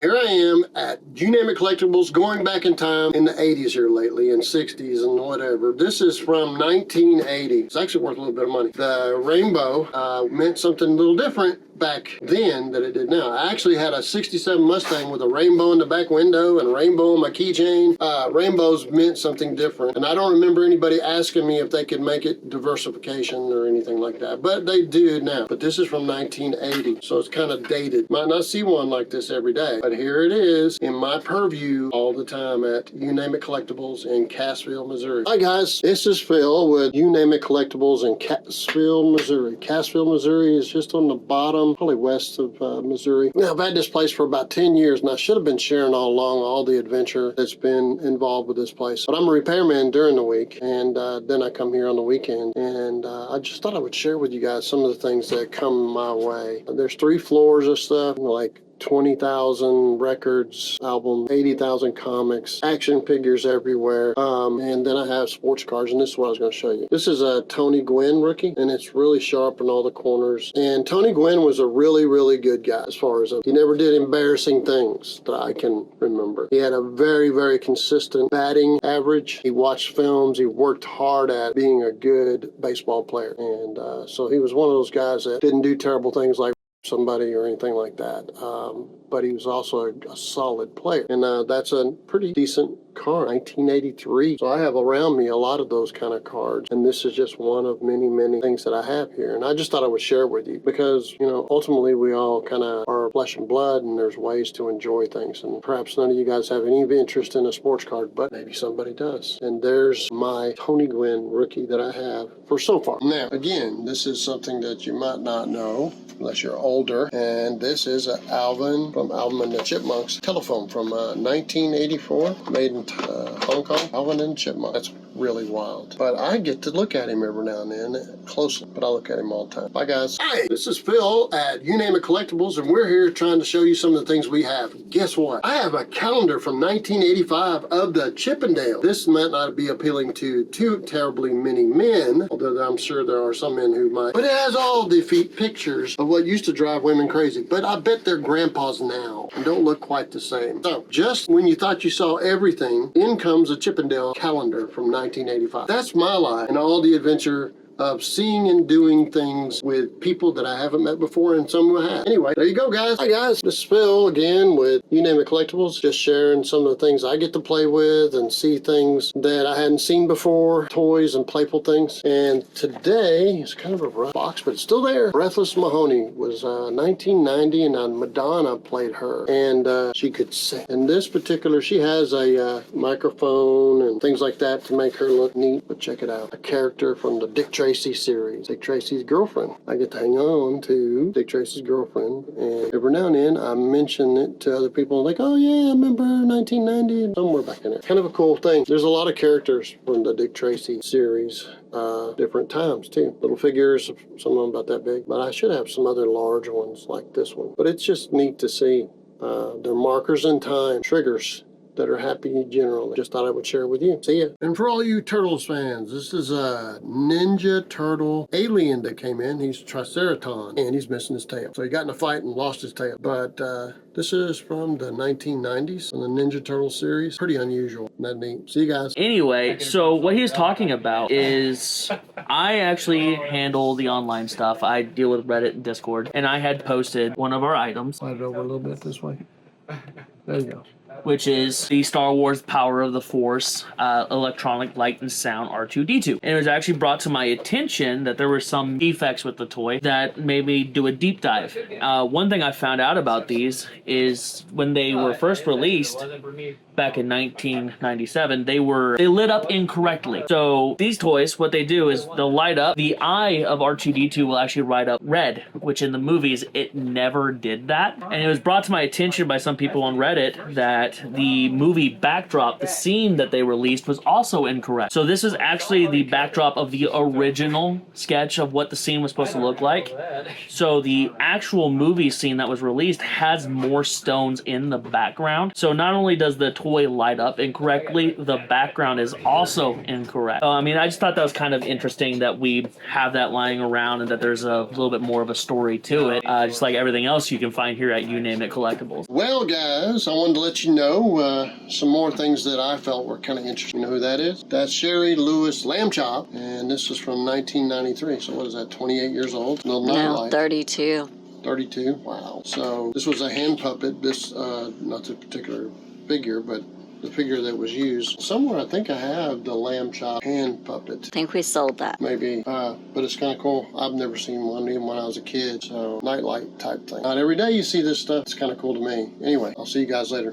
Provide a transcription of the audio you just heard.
Here I am at You Name It Collectibles, going back in time in the 80s here lately, and 60s and whatever. This is from 1980. It's actually worth a little bit of money. The rainbow meant something a little different back then than it did now. I actually had a 67 Mustang with a rainbow in the back window and a rainbow on my keychain. Rainbows meant something different. And I don't remember anybody asking me if they could make it diversification or anything like that, but they do now. But this is from 1980, so it's kind of dated. Might not see one like this every day, but here it is in my purview all the time at You Name It Collectibles in Castville, Missouri. Hi guys, this is Phil with You Name It Collectibles in Castville, Missouri. Castville, Missouri is just on the bottom, probably west of Missouri. Now, I've had this place for about 10 years, and I should have been sharing all along all the adventure that's been involved with this place. But I'm a repairman during the week, and then I come here on the weekend, and I just thought I would share with you guys some of the things that come my way. There's 3 floors of stuff, like 20,000 records, albums, 80,000 comics, action figures everywhere. And then I have sports cars, and this is what I was going to show you. This is a Tony Gwyn rookie, and it's really sharp in all the corners. And Tony Gwyn was a really, really good guy as far as he never did embarrassing things that I can remember. He had a very, very consistent batting average. He watched films. He worked hard at being a good baseball player. And so he was one of those guys that didn't do terrible things like somebody or anything like that, but he was also a solid player, and that's a pretty decent car, 1983. So I have around me a lot of those kind of cards, and this is just one of many, many things that I have here. And I just thought I would share with you because, you know, ultimately we all kind of are flesh and blood, and there's ways to enjoy things. And perhaps none of you guys have any interest in a sports card, but maybe somebody does. And there's my Tony Gwyn rookie that I have for so far. Now, again, this is something that you might not know unless you're older, and this is an Alvin from Alvin and the Chipmunks telephone from 1984, made in Hong Kong. Alvin and the Chipmunks. That's really wild. But I get to look at him every now and then closely, but I look at him all the time. Bye guys. Hey, this is Phil at You Name It Collectibles, and we're here trying to show you some of the things we have. Guess what? I have a calendar from 1985 of the Chippendale. This might not be appealing to too terribly many men, although I'm sure there are some men who might, but it has all the pictures of what used to drive women crazy, but I bet they're grandpas now and don't look quite the same. So just when you thought you saw everything, in comes a Chippendale calendar from 1985. That's my life and all the adventure of seeing and doing things with people that I haven't met before, and some I have. Anyway, there you go, guys. Hi, guys. This is Phil again with You Name It Collectibles, just sharing some of the things I get to play with and see things that I hadn't seen before, toys and playful things. And today, it's kind of a rough box, but it's still there. Breathless Mahoney was 1990, and Madonna played her, and she could sing. In this particular, she has a microphone and things like that to make her look neat, but check it out. A character from the Dick Tracy series, Dick Tracy's girlfriend. I get to hang on to Dick Tracy's girlfriend, and every now and then I mention it to other people, like, oh yeah, I remember 1990, somewhere back in there. Kind of a cool thing. There's a lot of characters from the Dick Tracy series, different times too. Little figures, some of them about that big, but I should have some other large ones like this one. But it's just neat to see. They're markers in time, triggers that are happy generally. Just thought I would share with you. See ya. And for all you Turtles fans, this is a Ninja Turtle alien that came in. He's Triceraton, and he's missing his tail. So he got in a fight and lost his tail. But this is from the 1990s on the Ninja Turtle series. Pretty unusual. Not neat. See you guys. Anyway, so what he's talking about is I actually handle the online stuff. I deal with Reddit and Discord, and I had posted one of our items. Slide it over a little bit this way. There you go. Which is the Star Wars Power of the Force electronic light and sound R2-D2. And it was actually brought to my attention that there were some defects with the toy that made me do a deep dive. One thing I found out about these is when they were first released back in 1997, they lit up incorrectly. So these toys, what they do is they'll light up. The eye of R2-D2 will actually light up red, which in the movies, it never did that. And it was brought to my attention by some people on Reddit that that the movie backdrop, the scene that they released, was also incorrect. So this is actually the backdrop of the original sketch of what the scene was supposed to look like. So the actual movie scene that was released has more stones in the background. So not only does the toy light up incorrectly, the background is also incorrect. I mean, I just thought that was kind of interesting that we have that lying around and that there's a little bit more of a story to it, just like everything else you can find here at You Name It Collectibles. Well, guys, I wanted to let you know some more things that I felt were kind of interesting. You know who that is? That's Sherry Lewis Lamb Chop, and this is from 1993. So what is that, 28 years old? No, No, 32. 32? Wow. So this was a hand puppet. This, not the particular figure, but the figure that was used. Somewhere I think I have the Lamb Chop hand puppet. I think we sold that. Maybe, but it's kind of cool. I've never seen one even when I was a kid. So nightlight type thing. Not every day you see this stuff. It's kind of cool to me. Anyway, I'll see you guys later.